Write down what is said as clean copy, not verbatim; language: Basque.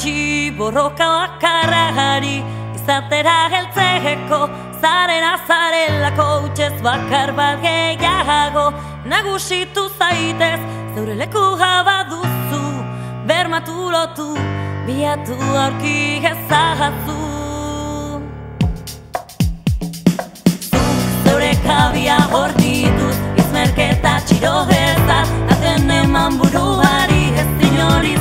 utzi borroka bakarrari, izatera heltzeko, zarena zarelako utxez bakar bat gehiago. Nagusitu zaitez, zeure lekua baduzu, bermatu lotu, biatu aurki ezazu. Zeure kabia hor dituz, izmerketa txiro ezaz, aten eman buruari ez inori